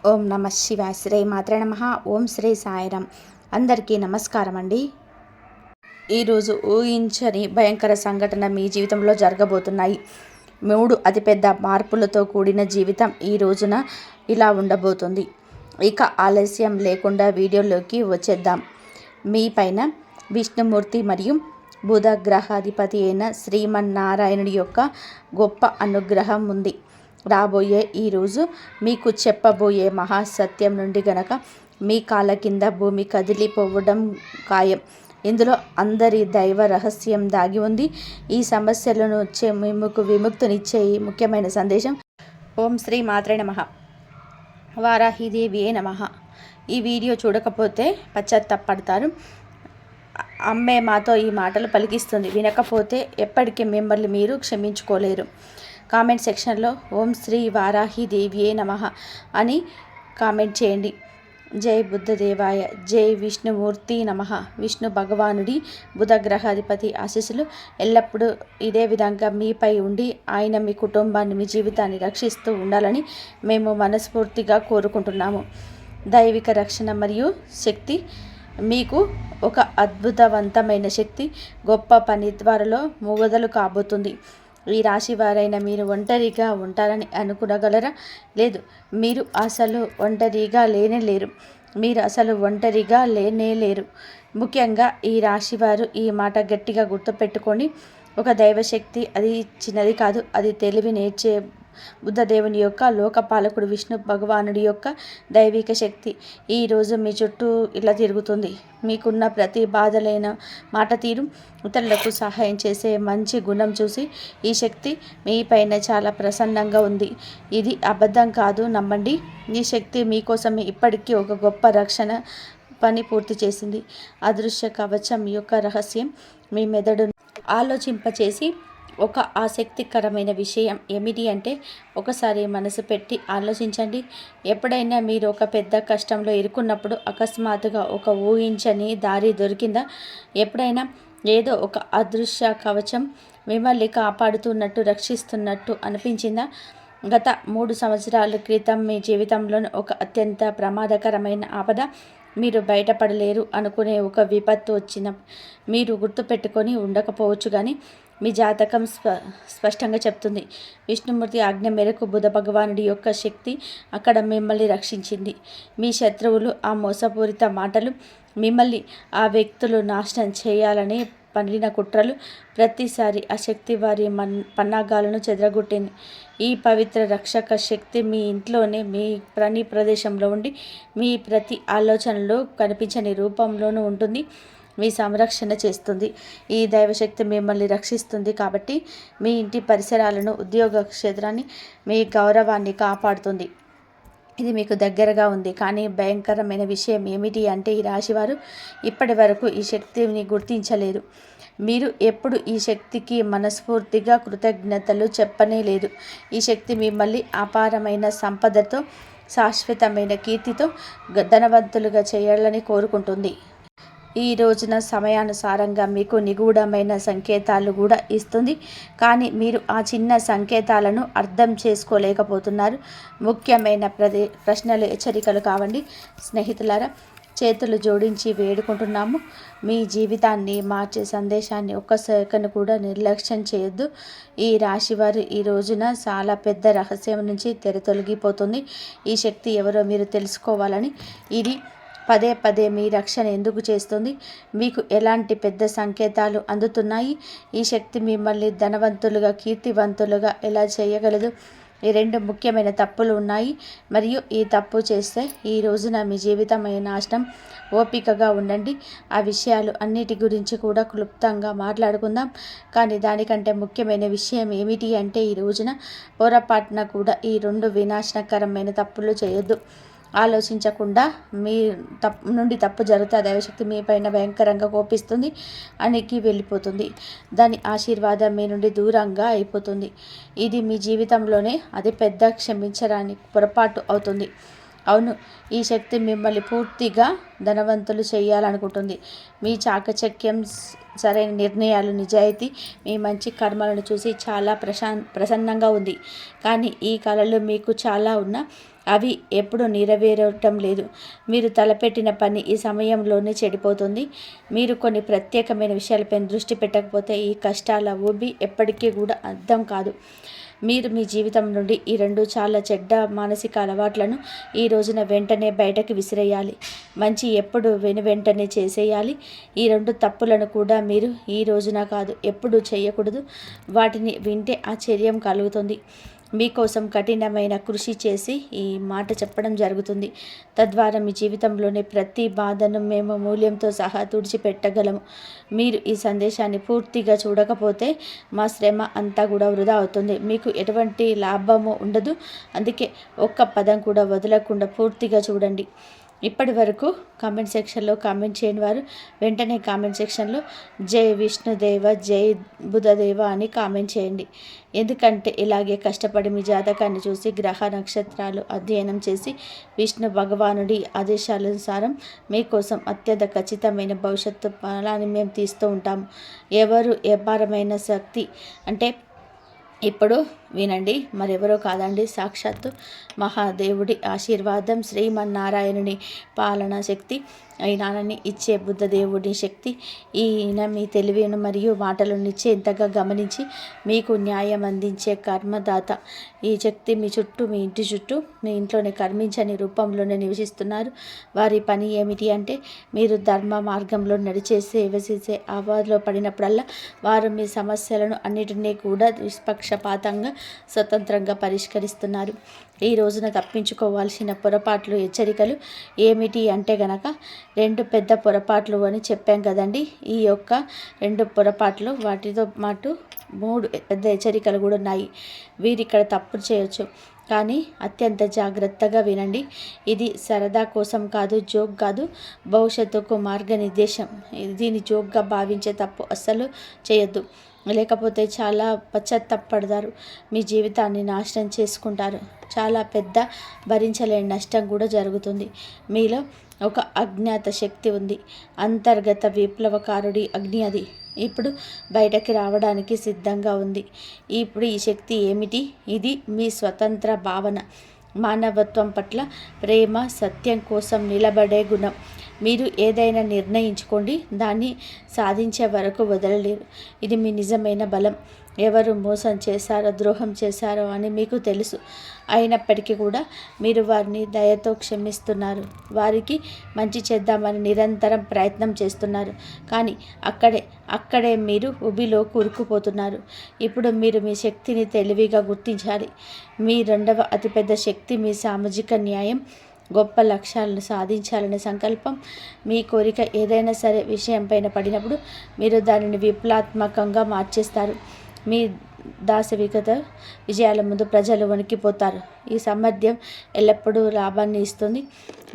ఓం నమ శివాయ. శ్రీ మాత్రే నమః. ఓం శ్రీ సాయిరామ్. అందరికీ నమస్కారం అండి. ఈరోజు ఊహించని భయంకర సంఘటన మీ జీవితంలో జరగబోతున్నాయి. 3 అతిపెద్ద మార్పులతో కూడిన జీవితం ఈ రోజున ఇలా ఉండబోతుంది. ఇక ఆలస్యం లేకుండా వీడియోలోకి వచ్చేద్దాం. మీ పైన విష్ణుమూర్తి మరియు బుధ గ్రహాధిపతి అయిన శ్రీమన్నారాయణుడి యొక్క గొప్ప అనుగ్రహం ఉంది. రాబోయే ఈరోజు మీకు చెప్పబోయే మహాసత్యం నుండి గనక మీ కాళ్ళ కింద భూమి కదిలిపోవడం ఖాయం. ఇందులో అందరి దైవ రహస్యం దాగి ఉంది. ఈ సమస్యలను వచ్చే మీకు విముక్తినిచ్చే ఈ ముఖ్యమైన సందేశం. ఓం శ్రీ మాత్రే నమః. వారాహిదేవియే నమః. ఈ వీడియో చూడకపోతే పశ్చాత్తాపడతారు. అమ్మే మాతో ఈ మాటలు పలికిస్తుంది. వినకపోతే ఎప్పటికీ మిమ్మల్ని మీరు క్షమించుకోలేరు. కామెంట్ సెక్షన్లో ఓం శ్రీ వారాహిదేవియే నమః అని కామెంట్ చేయండి. జై బుద్ధదేవాయ. జై విష్ణుమూర్తి నమః. విష్ణు భగవానుడి బుధ గ్రహాధిపతి ఆశీస్సులు ఎల్లప్పుడూ ఇదే విధంగా మీపై ఉండి ఆయన మీ కుటుంబాన్ని మీ జీవితాన్ని రక్షిస్తూ ఉండాలని మేము మనస్ఫూర్తిగా కోరుకుంటున్నాము. దైవిక రక్షణ మరియు శక్తి మీకు ఒక అద్భుతవంతమైన శక్తి, గొప్ప పని త్వరలో మొదలు కాబోతుంది. ఈ రాశి వారైన మీరు ఒంటరిగా ఉంటారని అనుకునగలరా? లేదు, మీరు అసలు ఒంటరిగా లేరు. మీరు అసలు ఒంటరిగా లేరు. ముఖ్యంగా ఈ రాశివారు ఈ మాట గట్టిగా గుర్తుపెట్టుకొని, ఒక దైవశక్తి అది చిన్నది కాదు, అది తెలివి నేర్చే బుద్ధదేవుని యొక్క లోకపాలకుడు విష్ణు భగవానుడి యొక్క దైవిక శక్తి ఈరోజు మీ చుట్టూ ఇలా తిరుగుతుంది. మీకున్న ప్రతి బాధలైన మాట తీరు, ఇతరులకు సహాయం చేసే మంచి గుణం చూసి ఈ శక్తి మీ పైన చాలా ప్రసన్నంగా ఉంది. ఇది అబద్ధం కాదు, నమ్మండి. ఈ శక్తి మీకోసమే ఇప్పటికీ ఒక గొప్ప రక్షణ పని పూర్తి చేసింది. అదృశ్య కవచం యొక్క రహస్యం మీ మెదడును ఆలోచింపచేసి ఒక ఆసక్తికరమైన విషయం ఏమిటి అంటే, ఒకసారి మనసు పెట్టి ఆలోచించండి. ఎప్పుడైనా మీరు ఒక పెద్ద కష్టంలో ఇరుక్కున్నప్పుడు అకస్మాత్తుగా ఒక ఊహించని దారి దొరికిందా? ఎప్పుడైనా ఏదో ఒక అదృశ్య కవచం మిమ్మల్ని కాపాడుతున్నట్టు, రక్షిస్తున్నట్టు అనిపించిందా? గత 3 సంవత్సరాల క్రితం మీ జీవితంలోని ఒక అత్యంత ప్రమాదకరమైన ఆపద, మీరు బయటపడలేరు అనుకునే ఒక విపత్తు వచ్చిన మీరు గుర్తుపెట్టుకొని ఉండకపోవచ్చు, కానీ మీ జాతకం స్పష్టంగా చెప్తుంది. విష్ణుమూర్తి ఆజ్ఞ మేరకు బుధ భగవానుడి యొక్క శక్తి అక్కడ మిమ్మల్ని రక్షించింది. మీ శత్రువులు ఆ మోసపూరిత మాటలు, మిమ్మల్ని ఆ వ్యక్తులు నాశనం చేయాలని పన్నిన కుట్రలు, ప్రతిసారి ఆ శక్తి వారి పన్నాగాలను చెదరగొట్టింది. ఈ పవిత్ర రక్షక శక్తి మీ ఇంట్లోనే, మీ ప్రతి ప్రదేశంలో ఉండి, మీ ప్రతి ఆలోచనలో కనిపించని రూపంలోనూ ఉంటుంది. మీ సంరక్షణ చేస్తుంది. ఈ దైవశక్తి మిమ్మల్ని రక్షిస్తుంది కాబట్టి మీ ఇంటి పరిసరాలను, ఉద్యోగ క్షేత్రాన్ని, మీ గౌరవాన్ని కాపాడుతుంది. ఇది మీకు దగ్గరగా ఉంది. కానీ భయంకరమైన విషయం ఏమిటి అంటే, ఈ రాశివారు ఇప్పటి వరకు ఈ శక్తిని గుర్తించలేరు. మీరు ఎప్పుడు ఈ శక్తికి మనస్ఫూర్తిగా కృతజ్ఞతలు చెప్పనే లేదు. ఈ శక్తి మిమ్మల్ని అపారమైన సంపదతో, శాశ్వతమైన కీర్తితో ధనవంతులుగా చేయాలని కోరుకుంటుంది. ఈ రోజున సమయానుసారంగా మీకు నిగూఢమైన సంకేతాలు కూడా ఇస్తుంది. కానీ మీరు ఆ చిన్న సంకేతాలను అర్థం చేసుకోలేకపోతున్నారు. ముఖ్యమైన ప్రశ్నలు, హెచ్చరికలు కావండి. స్నేహితులారా, చేతులు జోడించి వేడుకుంటున్నాము. మీ జీవితాన్ని మార్చే సందేశాన్ని ఒక్క సెకను కూడా నిర్లక్ష్యం చేయొద్దు. ఈ రాశివారు ఈ రోజున చాలా పెద్ద రహస్యం నుంచి తొలగిపోతుంది. ఈ శక్తి ఎవరో మీరు తెలుసుకోవాలని ఇది పదే పదే మీ రక్షణ ఎందుకు చేస్తుంది? మీకు ఎలాంటి పెద్ద సంకేతాలు అందుతున్నాయి? ఈ శక్తి మిమ్మల్ని ధనవంతులుగా, కీర్తివంతులుగా ఎలా చేయగలదు? ఈ 2 ముఖ్యమైన తప్పులు ఉన్నాయి, మరియు ఈ తప్పు చేస్తే ఈ రోజున మీ జీవితం నాశనం. ఓపికగా ఉండండి. ఆ విషయాలు అన్నిటి గురించి కూడా క్లుప్తంగా మాట్లాడుకుందాం. కానీ దానికంటే ముఖ్యమైన విషయం ఏమిటి అంటే, ఈ రోజున పొరపాటున కూడా ఈ 2 వినాశనకరమైన తప్పులు చేయొద్దు. ఆలోచించకుండా మీ తప్పు జరిగితే దైవశక్తి మీ పైన భయంకరంగా కోపిస్తుంది, అనికి వెళ్ళిపోతుంది. దాని ఆశీర్వాదం మీ నుండి దూరంగా అయిపోతుంది. ఇది మీ జీవితంలోనే అది పెద్ద క్షమించరాని పొరపాటు అవుతుంది. అవును, ఈ శక్తి మిమ్మల్ని పూర్తిగా ధనవంతులు చేయాలనుకుంటుంది. మీ చాకచక్యం, సరైన నిర్ణయాలు, నిజాయితీ, మీ మంచి కర్మలను చూసి చాలా ప్రసన్నంగా ఉంది. కానీ ఈ కళలు మీకు చాలా ఉన్న అవి ఎప్పుడు నెరవేరటం లేదు. మీరు తలపెట్టిన పని ఈ సమయంలోనే చెడిపోతుంది. మీరు కొన్ని ప్రత్యేకమైన విషయాలపై దృష్టి పెట్టకపోతే ఈ కష్టాల ఊబి ఎప్పటికీ కూడా అర్థం కాదు. మీరు మీ జీవితం నుండి ఈ 2 చాలా చెడ్డ మానసిక అలవాట్లను ఈ రోజున వెంటనే బయటకు విసిరేయాలి. మంచి ఎప్పుడు వెంటనే చేసేయాలి. ఈ 2 తప్పులను కూడా మీరు ఈ రోజున కాదు ఎప్పుడు చేయకూడదు. వాటిని వింటే ఆశ్చర్యం కలుగుతుంది. మీకోసం కఠినమైన కృషి చేసి ఈ మాట చెప్పడం జరుగుతుంది. తద్వారా మీ జీవితంలోని ప్రతి బాధను మేము మూల్యంతో సహా తుడిచిపెట్టగలము. మీరు ఈ సందేశాన్ని పూర్తిగా చూడకపోతే మా శ్రమ అంతా కూడా వృధా అవుతుంది. మీకు ఎటువంటి లాభము ఉండదు. అందుకే ఒక్క పదం కూడా వదలకుండా పూర్తిగా చూడండి. ఇప్పటి వరకు కామెంట్ సెక్షన్లో కామెంట్ చేయని వారు వెంటనే కామెంట్ సెక్షన్లో జై విష్ణుదేవ, జై బుధదేవ అని కామెంట్ చేయండి. ఎందుకంటే ఇలాగే కష్టపడి మీ జాతకాన్ని చూసి గ్రహ నక్షత్రాలు అధ్యయనం చేసి విష్ణు భగవానుడి ఆదేశానుసారం మీకోసం అత్యంత ఖచ్చితమైన భవిష్యత్తు ఫలాన్ని మేము తీస్తూ ఉంటాము. ఎవరు ఎవ్వరమైన శక్తి అంటే ఇప్పుడు వినండి, మరెవరో కాదండి, సాక్షాత్తు మహాదేవుడి ఆశీర్వాదం, శ్రీమన్నారాయణుని పాలనా శక్తి, ఈయనని ఇచ్చే బుద్ధదేవుడి శక్తి. ఈయన మీ తెలివిని మరియు మాటలను ఇచ్చేంతగా గమనించి మీకు న్యాయం అందించే కర్మదాత. ఈ శక్తి మీ చుట్టూ, మీ ఇంటి చుట్టూ, మీ ఇంట్లోనే కర్మించని రూపంలోనే నివసిస్తున్నారు. వారి పని ఏమిటి అంటే మీరు ధర్మ మార్గంలో నడిచే సేవ చేసే ఆవాలో పడినప్పుడల్లా వారు మీ సమస్యలను అన్నిటినీ కూడా నిష్పక్షపాతంగా స్వతంత్రంగా పరిష్కరిస్తున్నారు. ఈ రోజున తప్పించుకోవాల్సిన పొరపాట్లు, హెచ్చరికలు ఏమిటి అంటే గనక 2 పెద్ద పొరపాట్లు అని చెప్పాం కదండి. ఈ యొక్క 2 పొరపాట్లు వాటితో పాటు 3 పెద్ద హెచ్చరికలు కూడా ఉన్నాయి. వీరిక్కడ తప్పు చేయొచ్చు, కానీ అత్యంత జాగ్రత్తగా వినండి. ఇది సరదా కోసం కాదు, జోక్ కాదు, భవిష్యత్తుకు మార్గనిర్దేశం. దీన్ని జోక్గా భావించే తప్పు అస్సలు చేయొద్దు. లేకపోతే చాలా పశ్చాత్తాపడతారు. మీ జీవితాన్ని నాశనం చేసుకుంటారు. చాలా పెద్ద భరించలేని నష్టం కూడా జరుగుతుంది. మీలో ఒక అజ్ఞాత శక్తి ఉంది. అంతర్గత విప్లవకారుడి అగ్ని అది ఇప్పుడు బయటకి రావడానికి సిద్ధంగా ఉంది. ఇప్పుడు ఈ శక్తి ఏమిటి? ఇది మీ స్వతంత్ర భావన, మానవత్వం పట్ల ప్రేమ, సత్యం కోసం నిలబడే గుణం. మీరు ఏదైనా నిర్ణయించుకోండి, దాన్ని సాధించే వరకు వదలలేరు. ఇది మీ నిజమైన బలం. ఎవరు మోసం చేశారో, ద్రోహం చేశారో అని మీకు తెలుసు. అయినప్పటికీ కూడా మీరు వారిని దయతో క్షమిస్తున్నారు. వారికి మంచి చేద్దామని నిరంతరం ప్రయత్నం చేస్తున్నారు. కానీ అక్కడే మీరు ఉబిలో కూరుకుపోతున్నారు. ఇప్పుడు మీరు మీ శక్తిని తెలివిగా గుర్తించాలి. మీ 2వ అతిపెద్ద శక్తి మీ సామాజిక న్యాయం, గొప్ప లక్ష్యాలను సాధించాలనే సంకల్పం. మీ కోరిక ఏదైనా సరే విషయంపైన పడినప్పుడు మీరు దానిని విప్లవాత్మకంగా మార్చేస్తారు. మీ దాసవికత విజయాల ముందు ప్రజలు వణికిపోతారు. ఈ సామర్థ్యం ఎల్లప్పుడూ లాభాన్ని ఇస్తుంది.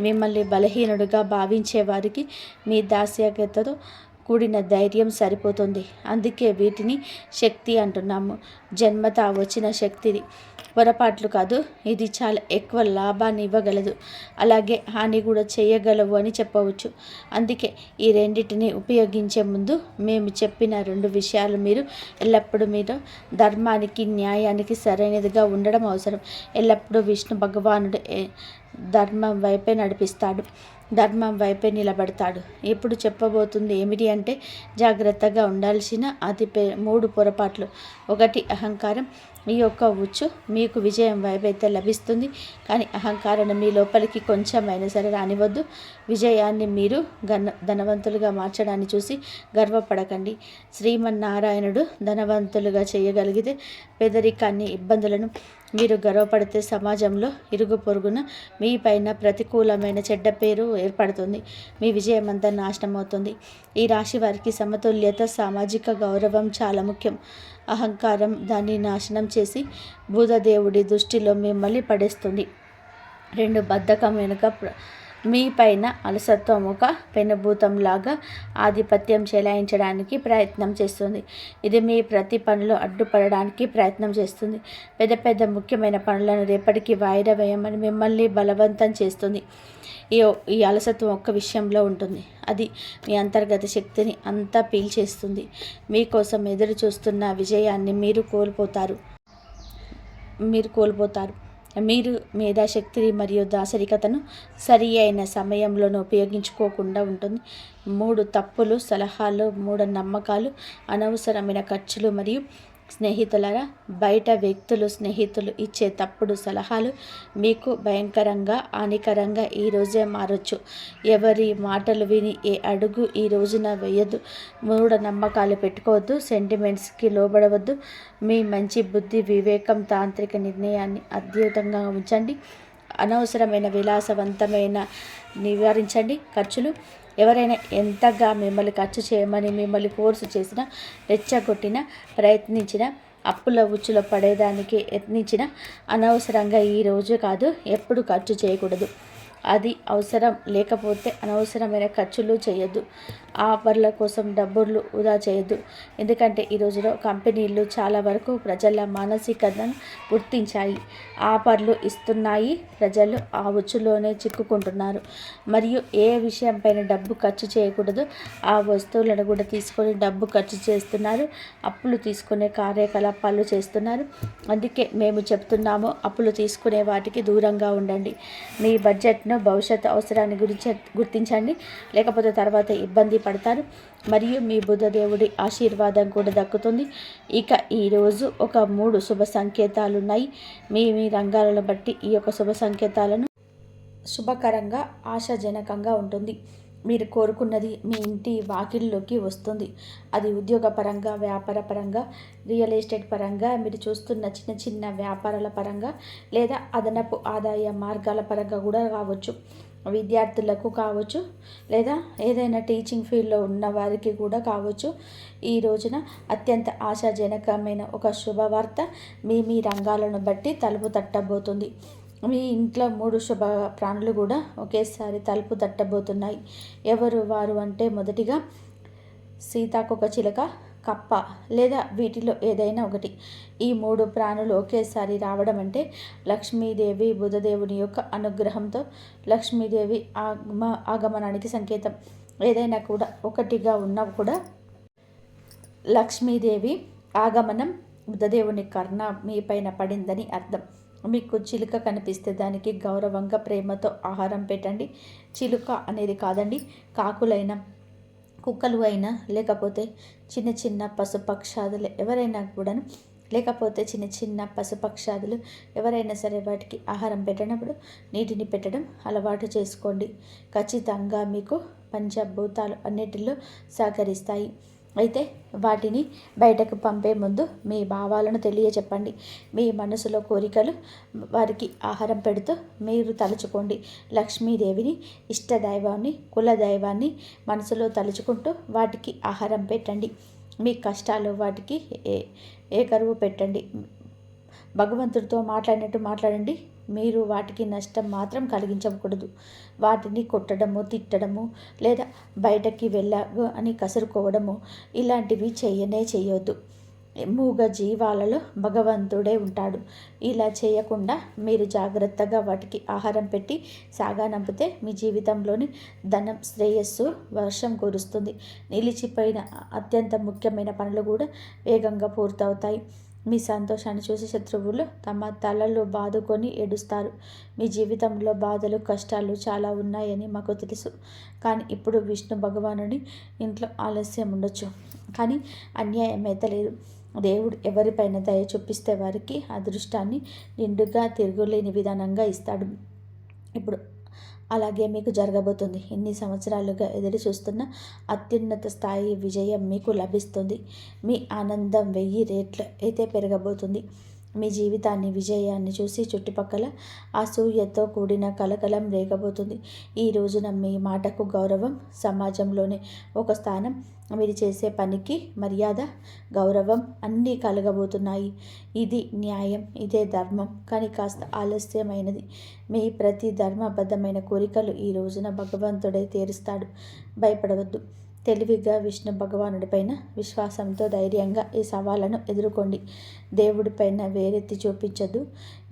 మిమ్మల్ని బలహీనుడిగా భావించే వారికి మీ దాస్యకతతో కూడిన ధైర్యం సరిపోతుంది. అందుకే వీటిని శక్తి అంటున్నాము. జన్మతా వచ్చిన శక్తిది, పొరపాట్లు కాదు. ఇది చాలా ఎక్కువ లాభాన్ని ఇవ్వగలదు, అలాగే హాని కూడా చేయగలవు అని చెప్పవచ్చు. అందుకే ఈ రెండింటిని ఉపయోగించే ముందు మేము చెప్పిన 2 విషయాలు మీరు ఎల్లప్పుడూ మీరు ధర్మానికి, న్యాయానికి సరైనదిగా ఉండడం అవసరం. ఎల్లప్పుడూ విష్ణు భగవానుడు ధర్మం వైపే నడిపిస్తాడు, ధర్మం వైపే నిలబడతాడు. ఇప్పుడు చెప్పబోతుంది ఏమిటి అంటే జాగ్రత్తగా ఉండాల్సిన 3 పొరపాట్లు. 1 అహంకారం. ఈ యొక్క ఉచ్చు మీకు విజయం వైపైతే లభిస్తుంది, కానీ అహంకారాన్ని మీ లోపలికి కొంచెమైనా సరే రానివద్దు. విజయాన్ని మీరు ధనవంతులుగా మార్చడాన్ని చూసి గర్వపడకండి. శ్రీమన్నారాయణుడు ధనవంతులుగా చేయగలిగితే పేదరికాన్ని, ఇబ్బందులను మీరు గర్వపడితే సమాజంలో ఇరుగు పొరుగున మీ పైన ప్రతికూలమైన చెడ్డ పేరు ఏర్పడుతుంది. మీ విజయం అంతా నాశనం అవుతుంది. ఈ రాశి వారికి సమతుల్యత, సామాజిక గౌరవం చాలా ముఖ్యం. అహంకారం దాన్ని నాశనం చేసి బుధదేవుడి దృష్టిలో మిమ్మల్ని పడేస్తుంది. 2 బద్ధకం వెనుక మీ పైన అలసత్వం ఒక పెనుభూతంలాగా ఆధిపత్యం చెలాయించడానికి ప్రయత్నం చేస్తుంది. ఇది మీ ప్రతి పనిలో అడ్డుపడడానికి ప్రయత్నం చేస్తుంది. పెద్ద ముఖ్యమైన పనులను రేపటికి వాయిదా వేయమని మిమ్మల్ని బలవంతం చేస్తుంది. ఈ అలసత్వం ఒక్క విషయంలో ఉంటుంది. అది మీ అంతర్గత శక్తిని అంతా పీల్చేస్తుంది. మీకోసం ఎదురు చూస్తున్న విజయాన్ని మీరు కోల్పోతారు. మీరు మేధాశక్తిని మరియు దాసరికతను సరి అయిన సమయంలోనూ ఉపయోగించుకోకుండా ఉంటుంది. 3 తప్పులు, సలహాలు, మూఢనమ్మకాలు, అనవసరమైన ఖర్చులు మరియు స్నేహితులారా, బయట వ్యక్తులు, స్నేహితులు ఇచ్చే తప్పుడు సలహాలు మీకు భయంకరంగా హానికరంగా ఈరోజే మారొచ్చు. ఎవరి మాటలు విని ఏ అడుగు ఈ రోజున వేయద్దు. మూఢనమ్మకాలు పెట్టుకోవద్దు. సెంటిమెంట్స్కి లోబడవద్దు. మీ మంచి బుద్ధి, వివేకం, తాంత్రిక నిర్ణయాన్ని అద్భుతంగా ఉంచండి. అనవసరమైన విలాసవంతమైన నివారించండి. ఖర్చులు ఎవరైనా ఎంతగా మిమ్మల్ని ఖర్చు చేయమని మిమ్మల్ని ఫోర్స్ చేసినా, రెచ్చగొట్టినా, ప్రయత్నించిన, అప్పుల ఉచ్చులో పడేదానికి యత్నించిన అనవసరంగా ఈరోజు కాదు ఎప్పుడు ఖర్చు చేయకూడదు. అది అవసరం లేకపోతే అనవసరమైన ఖర్చులు చేయొద్దు. ఆఫర్ల కోసం డబ్బులు వృధా చేయొద్దు. ఎందుకంటే ఈ రోజులో కంపెనీలు చాలా వరకు ప్రజల మానసికతను గుర్తించాయి. ఆఫర్లు ఇస్తున్నాయి. ప్రజలు ఆ ఉచ్చులోనే చిక్కుకుంటున్నారు. మరియు ఏ విషయంపైన డబ్బు ఖర్చు చేయకూడదు ఆ వస్తువులను కూడా తీసుకొని డబ్బు ఖర్చు చేస్తున్నారు. అప్పులు తీసుకునే కార్యకలాపాలు చేస్తున్నారు. అందుకే మేము చెప్తున్నాము, అప్పులు తీసుకునే వాటికి దూరంగా ఉండండి. మీ బడ్జెట్ను భవిష్యత్ అవసరాన్ని గుర్తించండి. లేకపోతే తర్వాత ఇబ్బంది పడతారు. మరియు మీ బుధదేవుడి ఆశీర్వాదం కూడా దక్కుతుంది. ఇక ఈరోజు ఒక 3 శుభ సంకేతాలు ఉన్నాయి. మీ మీ రంగాలను బట్టి ఈ యొక్క శుభ సంకేతాలను శుభకరంగా, ఆశాజనకంగా ఉంటుంది. మీరు కోరుకున్నది మీ ఇంటి వాకిల్లోకి వస్తుంది. అది ఉద్యోగపరంగా, వ్యాపార పరంగా, రియల్ ఎస్టేట్ పరంగా, మీరు చూస్తున్న చిన్న చిన్న వ్యాపారాల పరంగా, లేదా అదనపు ఆదాయ మార్గాల పరంగా కూడా కావచ్చు. విద్యార్థులకు కావచ్చు, లేదా ఏదైనా టీచింగ్ ఫీల్డ్లో ఉన్న వారికి కూడా కావచ్చు. ఈ రోజున అత్యంత ఆశాజనకమైన ఒక శుభవార్త మీ మీ రంగాలను బట్టి తలుపు తట్టబోతుంది. మీ ఇంట్లో 3 శుభ ప్రాణులు కూడా ఒకేసారి తలుపు తట్టబోతున్నాయి. ఎవరు వారు అంటే, మొదటిగా సీతాకోకచిలుక, కప్ప లేదా వీటిలో ఏదైనా ఒకటి. ఈ 3 ప్రాణులు ఒకేసారి రావడం అంటే లక్ష్మీదేవి, బుధదేవుని యొక్క అనుగ్రహంతో లక్ష్మీదేవి ఆగమనానికి సంకేతం. ఏదైనా కూడా ఒకటిగా ఉన్నా కూడా లక్ష్మీదేవి ఆగమనం, బుధదేవుని కర్ణ మీ పైన పడిందని అర్థం. మీకు చిలుక కనిపిస్తే దానికి గౌరవంగా, ప్రేమతో ఆహారం పెట్టండి. చిలుక అనేది కాదండి, కాకులైనా, కుక్కలు అయినా, లేకపోతే చిన్న చిన్న పశుపక్షాదులు ఎవరైనా కూడాను, లేకపోతే చిన్న చిన్న పశుపక్షాదులు ఎవరైనా సరే వాటికి ఆహారం పెట్టినప్పుడు నీటిని పెట్టడం అలవాటు చేసుకోండి. ఖచ్చితంగా మీకు పంచభూతాలు అన్నిటిలో సహకరిస్తాయి. అయితే వాటిని బయటకు పంపే ముందు మీ భావాలను తెలియచెప్పండి. మీ మనసులో కోరికలు వారికి ఆహారం పెడుతూ మీరు తలుచుకోండి. లక్ష్మీదేవిని, ఇష్టదైవాన్ని, కులదైవాన్ని మనసులో తలుచుకుంటూ వాటికి ఆహారం పెట్టండి. మీ కష్టాలు వాటికి ఏకరువు పెట్టండి. భగవంతుడితో మాట్లాడినట్టు మాట్లాడండి. మీరు వాటికి నష్టం మాత్రం కలిగించకూడదు. వాటిని కొట్టడము, తిట్టడము, లేదా బయటకి వెళ్ళాగు అని కసురుకోవడము ఇలాంటివి చేయొద్దు. మూగ జీవాలలో భగవంతుడే ఉంటాడు. ఇలా చేయకుండా మీరు జాగ్రత్తగా వాటికి ఆహారం పెట్టి సాగనంపితే మీ జీవితంలోని ధనం, శ్రేయస్సు వర్షం కురుస్తుంది. నిలిచిపోయిన అత్యంత ముఖ్యమైన పనులు కూడా వేగంగా పూర్తవుతాయి. మీ సంతోషాన్ని చూసి శత్రువులు తమ తలలు బాదుకొని ఏడుస్తారు. మీ జీవితంలో బాధలు, కష్టాలు చాలా ఉన్నాయని మాకు తెలుసు. కానీ ఇప్పుడు విష్ణు భగవానుడి ఇంట్లో ఆలస్యం ఉండొచ్చు, కానీ అన్యాయం అయితే లేదు. దేవుడు ఎవరిపైన దయ చూపిస్తే వారికి అదృష్టాన్ని నిండుగా, తిరుగులేని విధానంగా ఇస్తాడు. ఇప్పుడు అలాగే మీకు జరగబోతుంది. ఇన్ని సంవత్సరాలుగా ఎదురు చూస్తున్న అత్యున్నత స్థాయి విజయం మీకు లభిస్తుంది. మీ ఆనందం 1000 రెట్లు అయితే పెరగబోతుంది. మీ జీవితాన్ని, విజయాన్ని చూసి చుట్టుపక్కల అసూయతో కూడిన కలకలం రేగబోతుంది. ఈ రోజున మీ మాటకు గౌరవం, సమాజంలోనే ఒక స్థానం, మీరు చేసే పనికి మర్యాద, గౌరవం అన్నీ కలగబోతున్నాయి. ఇది న్యాయం, ఇదే ధర్మం. కానీ కాస్త ఆలస్యమైనది. మీ ప్రతి ధర్మబద్ధమైన కోరికలు ఈ రోజున భగవంతుడే తీరుస్తాడు. భయపడవద్దు. తెలివిగా విష్ణు భగవానుడిపైన విశ్వాసంతో ధైర్యంగా ఈ సవాళ్ళను ఎదుర్కోండి. దేవుడిపైన వేరెత్తి చూపించద్దు.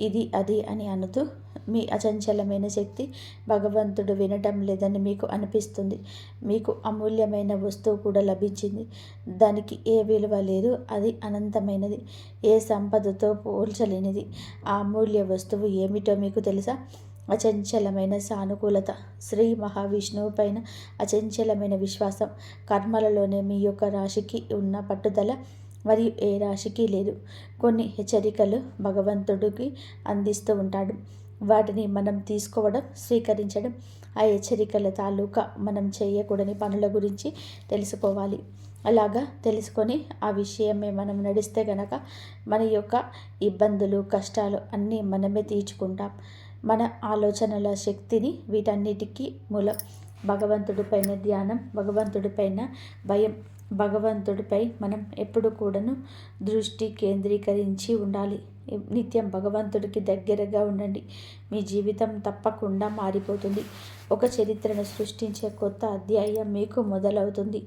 ఇది అది అని అనుతూ మీ అచంచలమైన శక్తి భగవంతుడు వినటం లేదని మీకు అనిపిస్తుంది. మీకు అమూల్యమైన వస్తువు కూడా లభించింది. దానికి ఏ విలువ లేదు. అది అనంతమైనది, ఏ సంపదతో పోల్చలేనిది. ఆ అమూల్య వస్తువు ఏమిటో మీకు తెలుసా? అచంచలమైన సానుకూలత, శ్రీ మహావిష్ణువు పైన అచంచలమైన విశ్వాసం. కర్మలలోనే మీ యొక్క రాశికి ఉన్న పట్టుదల మరియు ఏ రాశికి లేదు. కొన్ని హెచ్చరికలు భగవంతుడికి అందిస్తూ ఉంటాడు. వాటిని మనం తీసుకోవడం, స్వీకరించడం. ఆ హెచ్చరికల తాలూకా మనం చేయకూడని పనుల గురించి తెలుసుకోవాలి. అలాగా తెలుసుకొని ఆ విషయమే మనం నడిస్తే గనక మన యొక్క ఇబ్బందులు, కష్టాలు అన్నీ మనమే తీర్చుకుంటాం. మన ఆలోచనల శక్తిని వీటన్నిటికీ మూలం. భగవంతుడిపైన ధ్యానం, భగవంతుడిపైన భయం, భగవంతుడిపై మనం ఎప్పుడు కూడాను దృష్టి కేంద్రీకరించి ఉండాలి. నిత్యం భగవంతుడికి దగ్గరగా ఉండండి. మీ జీవితం తప్పకుండా మారిపోతుంది. ఒక చరిత్రను సృష్టించే కొత్త అధ్యాయం మీకు మొదలవుతుంది.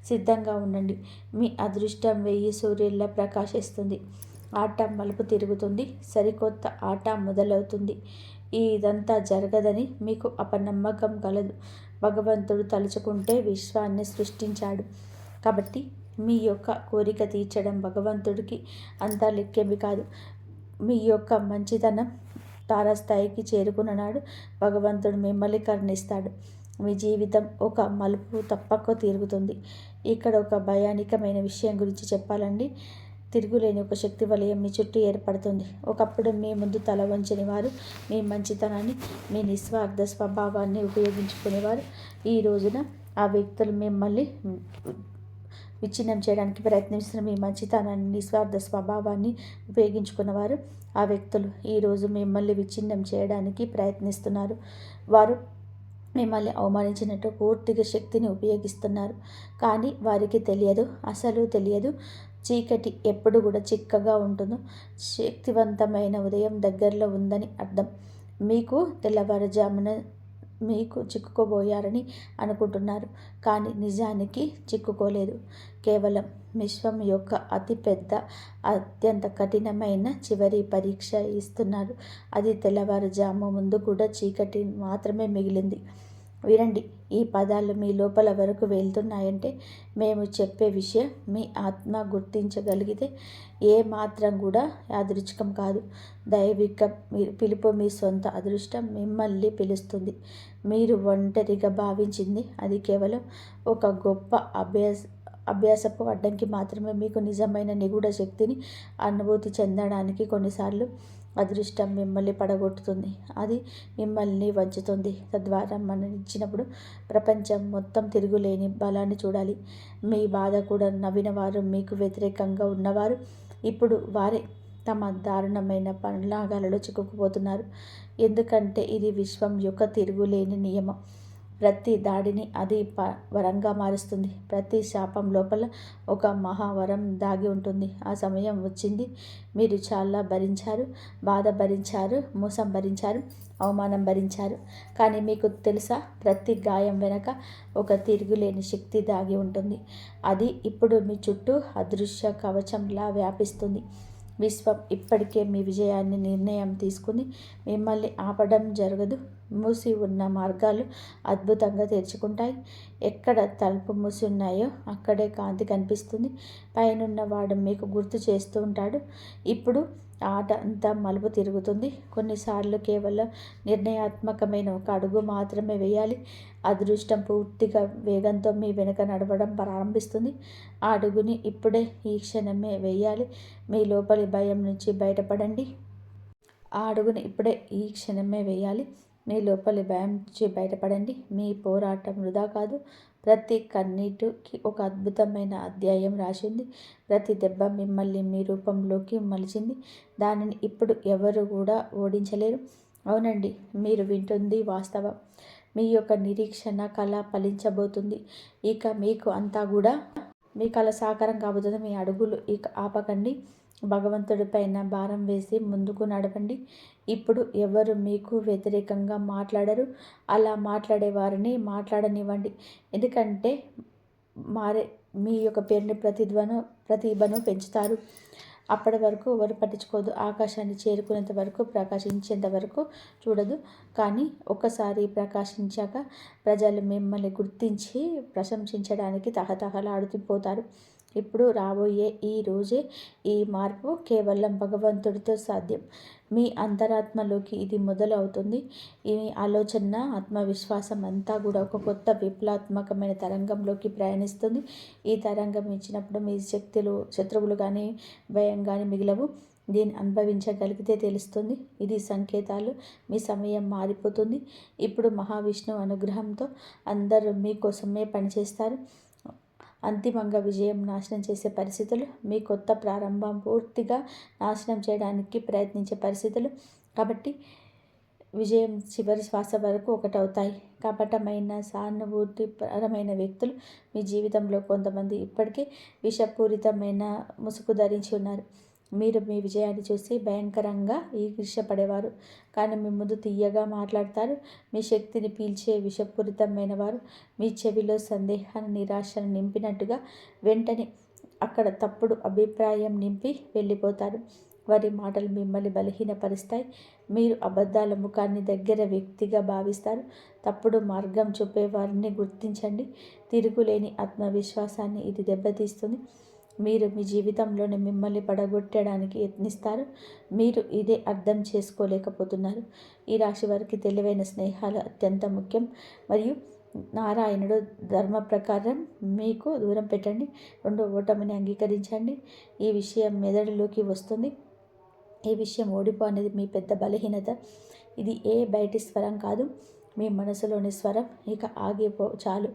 సిద్ధంగా ఉండండి. మీ అదృష్టం 1000 సూర్యుల్లా ప్రకాశిస్తుంది. ఆట మలుపు తిరుగుతుంది. సరికొత్త ఆట మొదలవుతుంది. ఇదంతా జరగదని మీకు అపనమ్మకం కలదు. భగవంతుడు తలుచుకుంటే విశ్వాన్ని సృష్టించాడు. కాబట్టి మీ యొక్క కోరిక తీర్చడం భగవంతుడికి అంతా లెక్కేమి కాదు. మీ యొక్క మంచితనం తారాస్థాయికి చేరుకున్న నాడు భగవంతుడు మిమ్మల్ని కరుణిస్తాడు. మీ జీవితం ఒక మలుపు తప్పక తిరుగుతుంది. ఇక్కడ ఒక భయానకమైన విషయం గురించి చెప్పాలండి. తిరుగులేని ఒక శక్తి వలయం మీ చుట్టూ ఏర్పడుతుంది. ఒకప్పుడు మీ ముందు తల వంచని వారు, మీ మంచితనాన్ని, మీ నిస్వార్థ స్వభావాన్ని ఉపయోగించుకునేవారు, ఈ రోజున ఆ వ్యక్తులు మిమ్మల్ని విచ్ఛిన్నం చేయడానికి ప్రయత్నిస్తున్న మీ మంచితనాన్ని, నిస్వార్థ స్వభావాన్ని ఉపయోగించుకున్నవారు, ఆ వ్యక్తులు ఈరోజు మిమ్మల్ని విచ్ఛిన్నం చేయడానికి ప్రయత్నిస్తున్నారు. వారు మిమ్మల్ని అవమానించినట్టు పూర్తిగా శక్తిని ఉపయోగిస్తున్నారు. కానీ వారికి తెలియదు, అసలు తెలియదు, చీకటి ఎప్పుడు కూడా చిక్కగా ఉంటుందో శక్తివంతమైన ఉదయం దగ్గరలో ఉందని అర్థం. మీకు తెల్లవారుజామున మీకు చిక్కుకోబోయారని అనుకుంటున్నారు, కానీ నిజానికి చిక్కుకోలేదు. కేవలం విశ్వం యొక్క అతిపెద్ద, అత్యంత కఠినమైన చివరి పరీక్ష ఇస్తున్నారు. అది తెల్లవారుజాము ముందు కూడా చీకటి మాత్రమే మిగిలింది. వినండి, ఈ పదాలు మీ లోపల వరకు వెళ్తున్నాయంటే మేము చెప్పే విషయం మీ ఆత్మ గుర్తించగలిగితే ఏ మాత్రం కూడా యాదృచ్ఛికం కాదు. దైవిక పిలుపు, మీ సొంత అదృష్టం మిమ్మల్ని పిలుస్తుంది. మీరు ఒంటరిగా భావించింది అది కేవలం ఒక గొప్ప అభ్యాసపు అడ్డంకి మాత్రమే. మీకు నిజమైన నిగూఢ శక్తిని అనుభూతి చెందడానికి కొన్నిసార్లు అదృష్టం మిమ్మల్ని పడగొట్టుతుంది. అది మిమ్మల్ని వంచుతుంది. తద్వారా మనం ఇచ్చినప్పుడు ప్రపంచం మొత్తం తిరుగులేని బలాన్ని చూడాలి. మీ బాధ కూడా నవ్విన వారు, మీకు వ్యతిరేకంగా ఉన్నవారు ఇప్పుడు వారే తమ దారుణమైన పన్నాగాలలో చిక్కుకుపోతున్నారు. ఎందుకంటే ఇది విశ్వం యొక్క తిరుగులేని నియమం. ప్రతి దాడిని అది వరంగా మారుస్తుంది. ప్రతి శాపం లోపల ఒక మహావరం దాగి ఉంటుంది. ఆ సమయం వచ్చింది. మీరు చాలా భరించారు, బాధ భరించారు, మోసం భరించారు, అవమానం భరించారు. కానీ మీకు తెలుసా, ప్రతి గాయం వెనక ఒక తిరుగులేని శక్తి దాగి ఉంటుంది. అది ఇప్పుడు మీ చుట్టూ అదృశ్య కవచంలా వ్యాపిస్తుంది. విశ్వం ఇప్పటికే మీ విజయాన్ని నిర్ణయం తీసుకుని మిమ్మల్ని ఆపడం జరగదు. మూసి ఉన్న మార్గాలు అద్భుతంగా తెరుచుకుంటాయి. ఎక్కడ తలుపు మూసి ఉన్నాయో అక్కడే కాంతి కనిపిస్తుంది. పైనున్న వాడు మీకు గుర్తు చేస్తూ ఉంటాడు. ఇప్పుడు ఆట అంతా మలుపు తిరుగుతుంది. కొన్నిసార్లు కేవలం నిర్ణయాత్మకమైన ఒక అడుగు మాత్రమే వేయాలి. అదృష్టం పూర్తిగా వేగంతో మీ వెనుక నడవడం ప్రారంభిస్తుంది. ఆ అడుగుని ఇప్పుడే, ఈ క్షణమే వేయాలి. మీ లోపలి భయం నుంచి బయటపడండి. ఆ అడుగుని ఇప్పుడే, ఈ క్షణమే వేయాలి. మీ లోపలి భయం నుంచి బయటపడండి. మీ పోరాటం వృధా కాదు. ప్రతి కన్నీటికి ఒక అద్భుతమైన అధ్యాయం రాసింది. ప్రతి దెబ్బ మిమ్మల్ని మీ రూపంలోకి మలిచింది. దానిని ఇప్పుడు ఎవరు కూడా ఓడించలేరు. అవునండి, మీరు వింటుంది వాస్తవం. మీ యొక్క నిరీక్షణ కళ ఫలించబోతుంది. ఇక మీకు అంతా కూడా మీ కళ సాకారం కాబోతుంది. మీ అడుగులు ఇక ఆపకండి. భగవంతుడిపైన భారం వేసి ముందుకు నడవండి. ఇప్పుడు ఎవరు మీకు వ్యతిరేకంగా మాట్లాడరు. అలా మాట్లాడే వారిని మాట్లాడనివ్వండి. ఎందుకంటే మీ యొక్క పేరుని ప్రతిభను పెంచుతారు. అప్పటి వరకు ఎవరు పట్టించుకోదు. ఆకాశాన్ని చేరుకునేంత వరకు, ప్రకాశించేంత వరకు చూడదు. కానీ ఒక్కసారి ప్రకాశించాక ప్రజలు మిమ్మల్ని గుర్తించి ప్రశంసించడానికి తహతహలాడిపోతారు. ఇప్పుడు రాబోయే ఈ రోజే ఈ మార్పు కేవలం భగవంతుడితో సాధ్యం. మీ అంతరాత్మలోకి ఇది మొదలు అవుతుంది. ఈ ఆలోచన, ఆత్మవిశ్వాసం అంతా కూడా ఒక కొత్త విప్లవాత్మకమైన తరంగంలోకి ప్రయాణిస్తుంది. ఈ తరంగం ఇచ్చినప్పుడు మీ శత్రువులు కానీ భయం కానీ మిగిలవు. దీన్ని అనుభవించగలిగితే తెలుస్తుంది. ఇది సంకేతాలు. మీ సమయం మారిపోతుంది. ఇప్పుడు మహావిష్ణువు అనుగ్రహంతో అందరూ మీకోసమే పనిచేస్తారు. అంతిమంగా విజయం నాశనం చేసే పరిస్థితులు, మీ కొత్త ప్రారంభం పూర్తిగా నాశనం చేయడానికి ప్రయత్నించే పరిస్థితులు. కాబట్టి విజయం చివరి శ్వాస వరకు ఒకటవుతాయి. కపటమైన సానుభూతిపరమైన వ్యక్తులు మీ జీవితంలో కొంతమంది ఇప్పటికే విషపూరితమైన ముసుగు ధరించి ఉన్నారు. మీరు మీ విజయాన్ని చూసి భయంకరంగా ఈర్ష్యపడేవారు. కానీ మీ ముందు తీయగా మాట్లాడతారు. మీ శక్తిని పీల్చే విషపూరితమైన వారు మీ చెవిలో సందేహాన్ని, నిరాశను నింపినట్టుగా వెంటనే అక్కడ తప్పుడు అభిప్రాయం నింపి వెళ్ళిపోతారు. వారి మాటలు మిమ్మల్ని బలహీనపరుస్తాయి. మీరు అబద్ధాల ముఖాన్ని దగ్గర వ్యక్తిగా భావిస్తారు. తప్పుడు మార్గం చూపే వారిని గుర్తించండి. తిరుగులేని ఆత్మవిశ్వాసాన్ని ఇది దెబ్బతీస్తుంది. మీరు మీ జీవితంలోనే మిమ్మల్ని పడగొట్టడానికి యత్నిస్తారు. మీరు ఇదే అర్థం చేసుకోలేకపోతున్నారు. ఈ రాశి వారికి తెలివైన స్నేహాలు అత్యంత ముఖ్యం. మరియు నారాయణుడు ధర్మ ప్రకారం మీకు దూరం పెట్టండి. రెండో ఓటమిని అంగీకరించండి. ఈ విషయం మెదడులోకి వస్తుంది. ఈ విషయం ఓడిపో అనేది మీ పెద్ద బలహీనత. ఇది ఏ బయటి స్వరం కాదు, మీ మనసులోని స్వరం. ఇక చాలు,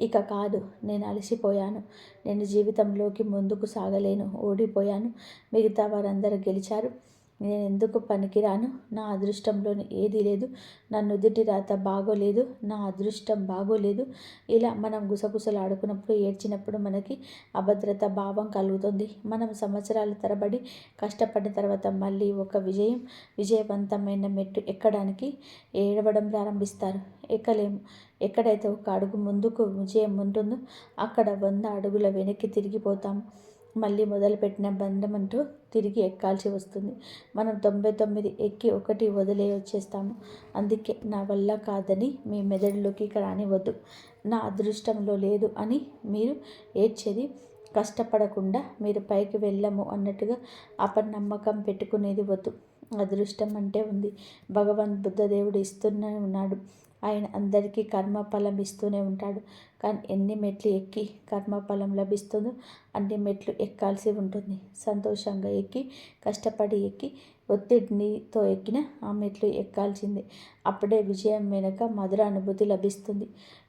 ఇక కాదు, నేను అలసిపోయాను, నేను జీవితంలోకి ముందుకు సాగలేను, ఓడిపోయాను, మిగతా వారందరూ గెలిచారు, నేను ఎందుకు పనికిరాను, నా అదృష్టంలోని ఏదీ లేదు, నా నుదుటి రాత బాగోలేదు, నా అదృష్టం బాగోలేదు. ఇలా మనం గుసగుసలాడుకున్నప్పుడు, ఏడ్చినప్పుడు మనకి అభద్రత భావం కలుగుతుంది. మనం సంవత్సరాల తరబడి కష్టపడిన తర్వాత మళ్ళీ ఒక విజయవంతమైన మెట్టు ఎక్కడానికి ఏడవడం ప్రారంభిస్తారు. ఎక్కలేము. ఎక్కడైతే ఒక అడుగు ముందుకు విజయం ఉంటుందో అక్కడ 100 అడుగుల వెనక్కి తిరిగిపోతాం. మళ్ళీ మొదలుపెట్టిన బంధమంటూ తిరిగి ఎక్కాల్సి వస్తుంది. మనం 99 ఎక్కి 1 వదిలే వచ్చేస్తాము. అందుకే నా వల్ల కాదని మీ మెదడులోకి రానివ్వద్దు. నా అదృష్టంలో లేదు అని మీరు ఏడ్చేది. కష్టపడకుండా మీరు పైకి వెళ్ళము అన్నట్టుగా అపనమ్మకం పెట్టుకునేది వద్దు. అదృష్టం అంటే ఉంది. బుద్ధదేవుడు ఇస్తూనే ఉన్నాడు. ఆయన అందరికీ కర్మఫలం ఇస్తూనే ఉంటాడు. కానీ ఎన్ని మెట్లు ఎక్కి కర్మఫలం లభిస్తుందో అన్ని మెట్లు ఎక్కాల్సి ఉంటుంది. సంతోషంగా ఎక్కి, కష్టపడి ఎక్కి, ఒత్తిడితో ఎక్కిన ఆ మెట్లు ఎక్కాల్సిందే. అప్పుడే విజయం వెనుక మధుర అనుభూతి లభిస్తుంది.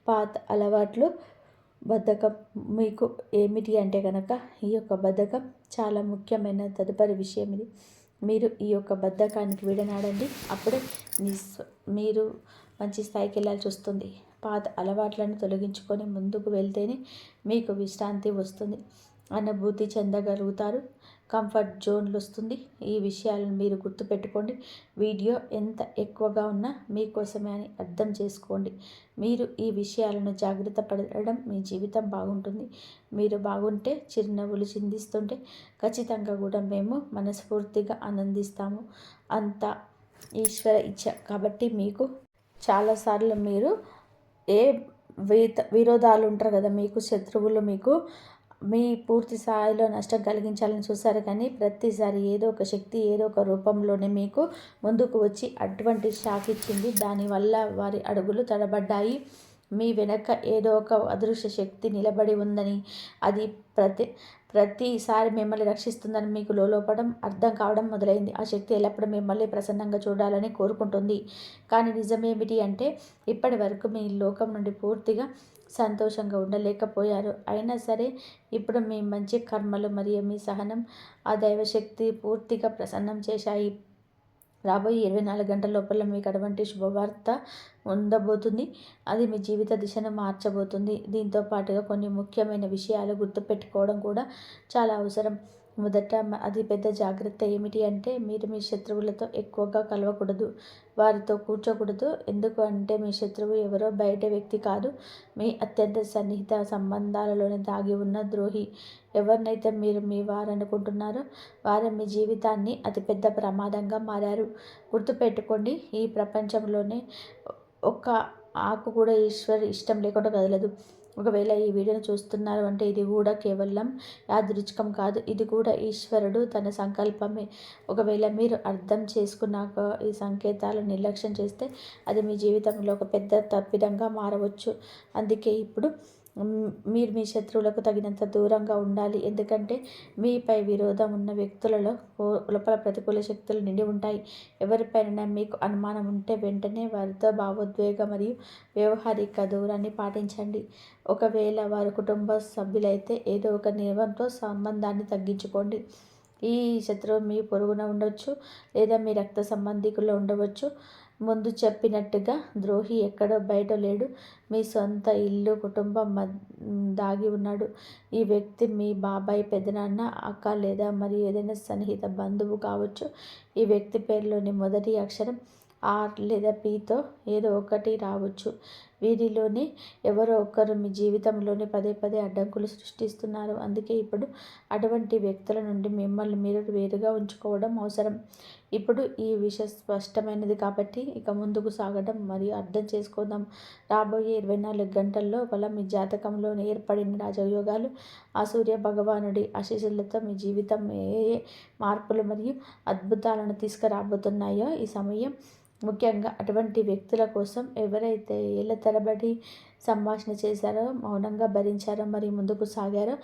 పాత అలవాట్లు, బద్ధకం మీకు ఏమిటి అంటే కనుక ఈ యొక్క బద్ధకం చాలా ముఖ్యమైన తదుపరి విషయం ఇది. మీరు ఈ యొక్క బద్ధకానికి విడనాడండి. అప్పుడే మీరు మంచి స్థాయికి వెళ్ళాల్సి వస్తుంది. పాత అలవాట్లను తొలగించుకొని ముందుకు వెళ్తేనే మీకు విశ్రాంతి వస్తుంది. అనుభూతి చెందగలుగుతారు. కంఫర్ట్ జోన్లు వస్తుంది. ఈ విషయాలను మీరు గుర్తుపెట్టుకోండి. వీడియో ఎంత ఎక్కువగా ఉన్నా మీకోసమే అని అర్థం చేసుకోండి. మీరు ఈ విషయాలను జాగ్రత్త పడడం మీ జీవితం బాగుంటుంది. మీరు బాగుంటే, చిరునవ్వులు చిందిస్తుంటే ఖచ్చితంగా కూడా మేము మనస్ఫూర్తిగా ఆనందిస్తాము. అంతా ఈశ్వర ఇచ్ఛ. కాబట్టి మీకు చాలాసార్లు మీరు ఏ విరోధాలు ఉంటారు కదా, మీకు శత్రువులు మీకు మీ పూర్తి స్థాయిలో నష్టం కలిగించాలని చూస్తారు. కానీ ప్రతిసారి ఏదో ఒక శక్తి ఏదో ఒక రూపంలోనే మీకు ముందుకు వచ్చి అటువంటి షాక్ ఇచ్చింది. దానివల్ల వారి అడుగులు తడబడ్డాయి. మీ వెనక ఏదో ఒక అదృశ్య శక్తి నిలబడి ఉందని, అది ప్రతిసారి మిమ్మల్ని రక్షిస్తుందని మీకు లోపడం అర్థం కావడం మొదలైంది. ఆ శక్తి ఎల్లప్పుడూ మిమ్మల్ని ప్రసన్నంగా చూడాలని కోరుకుంటుంది. కానీ నిజమేమిటి అంటే ఇప్పటి వరకు మీ లోకం నుండి పూర్తిగా సంతోషంగా ఉండలేకపోయారు. అయినా సరే ఇప్పుడు మీ మంచి కర్మలు మరియు మీ సహనం ఆ దైవశక్తి పూర్తిగా ప్రసన్నం చేశాయి. రాబోయే 24 గంటల లోపల మీకు అటువంటి శుభవార్త ఉండబోతుంది. అది మీ జీవిత దిశను మార్చబోతుంది. దీంతో పాటుగా కొన్ని ముఖ్యమైన విషయాలు గుర్తుపెట్టుకోవడం కూడా చాలా అవసరం. మొదట అది పెద్ద జాగ్రత్త ఏమిటి అంటే మీరు మీ శత్రువులతో ఎక్కువగా కలవకూడదు, వారితో కూర్చోకూడదు. ఎందుకు అంటే మీ శత్రువు ఎవరో బయట వ్యక్తి కాదు, మీ అత్యంత సన్నిహిత సంబంధాలలోనే దాగి ఉన్న ద్రోహి. ఎవరినైతే మీరు మీ వారనుకుంటున్నారో వారు మీ జీవితాన్ని అతిపెద్ద ప్రమాదంగా మారారు. గుర్తుపెట్టుకోండి, ఈ ప్రపంచంలోనే ఒక్క ఆకు కూడా ఈశ్వర్ ఇష్టం లేకుండా కదలదు. ఒకవేళ ఈ వీడియోని చూస్తున్నారు అంటే ఇది కూడా కేవలం యాదృచ్ఛికం కాదు, ఇది కూడా ఈశ్వరుడు తన సంకల్పమే. ఒకవేళ మీరు అర్థం చేసుకున్నాక ఈ సంకేతాలు నిర్లక్ష్యం చేస్తే అది మీ జీవితంలో ఒక పెద్ద తప్పిదంగా మారవచ్చు. అందుకే ఇప్పుడు మీరు మీ శత్రువులకు తగినంత దూరంగా ఉండాలి. ఎందుకంటే మీపై విరోధం ఉన్న వ్యక్తులలో లోపల ప్రతికూల శక్తులు నిండి ఉంటాయి. ఎవరిపైన మీకు అనుమానం ఉంటే వెంటనే వారితో భావోద్వేగ మరియు వ్యవహారిక దూరాన్ని పాటించండి. ఒకవేళ వారు కుటుంబ సభ్యులైతే ఏదో ఒక నియమంతో సంబంధాన్ని తగ్గించుకోండి. ఈ శత్రువు మీ పొరుగున ఉండవచ్చు లేదా మీ రక్త సంబంధికుల్లో ఉండవచ్చు. ముందు చెప్పినట్టుగా ద్రోహి ఎక్కడో బయట లేడు, మీ సొంత ఇల్లు కుటుంబం దాగి ఉన్నాడు. ఈ వ్యక్తి మీ బాబాయ్, పెదనాన్న, అక్క లేదా మరి ఏదైనా సన్నిహిత బంధువు కావచ్చు. ఈ వ్యక్తి పేరులోని మొదటి అక్షరం ఆర్ లేదా పితో ఏదో ఒకటి రావచ్చు. వీరిలోనే ఎవరో ఒకరు మీ జీవితంలోని పదే పదే అడ్డంకులు సృష్టిస్తున్నారు. అందుకే ఇప్పుడు అటువంటి వ్యక్తుల నుండి మిమ్మల్ని మీరు వేరుగా ఉంచుకోవడం అవసరం. ఇప్పుడు ఈ విషయం స్పష్టమైనది కాబట్టి ఇక ముందుకు సాగడం మరియు అర్థం చేసుకుందాం. రాబోయే 24 గంటల్లో మీ జాతకంలో ఏర్పడిన రాజయోగాలు, ఆ సూర్య భగవానుడి ఆశీస్సులతో మీ జీవితం ఏ మార్పులు మరియు అద్భుతాలను తీసుకురాబోతున్నాయో ఈ సమయం ముఖ్యంగా అటువంటి వ్యక్తుల కోసం ఎవరైతే ఏళ్ల తరబడి సంభాషణ చేశారో, మౌనంగా భరించారో మరియు ముందుకు సాగారో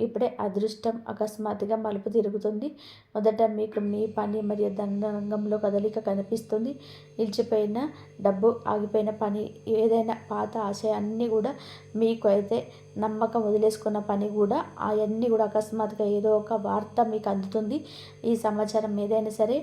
ఇప్పుడే అదృష్టం అకస్మాత్తుగా మలుపు తిరుగుతుంది. మొదట మీకు మీ పని మరియు ధన రంగంలో కదలిక కనిపిస్తుంది. నిలిచిపోయిన డబ్బు, ఆగిపోయిన పని, ఏదైనా పాత ఆశయాన్ని కూడా, మీకు అయితే నమ్మకం వదిలేసుకున్న పని కూడా, అవన్నీ కూడా అకస్మాత్తుగా ఏదో ఒక వార్త మీకు అందుతుంది. ఈ సమాచారం ఏదైనా సరే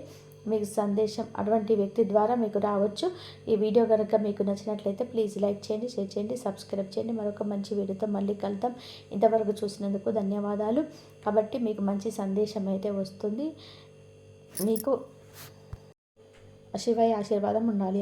మీకు సందేశం అటువంటి వ్యక్తి ద్వారా మీకు రావచ్చు. ఈ వీడియో కనుక మీకు నచ్చినట్లయితే ప్లీజ్ లైక్ చేయండి, షేర్ చేయండి, సబ్స్క్రైబ్ చేయండి. మరొక మంచి వీడియోతో మళ్ళీ కలుద్దాం. ఇంతవరకు చూసినందుకు ధన్యవాదాలు. కాబట్టి మీకు మంచి సందేశం అయితే వస్తుంది. మీకు శివయ్య ఆశీర్వాదం ఉండాలి.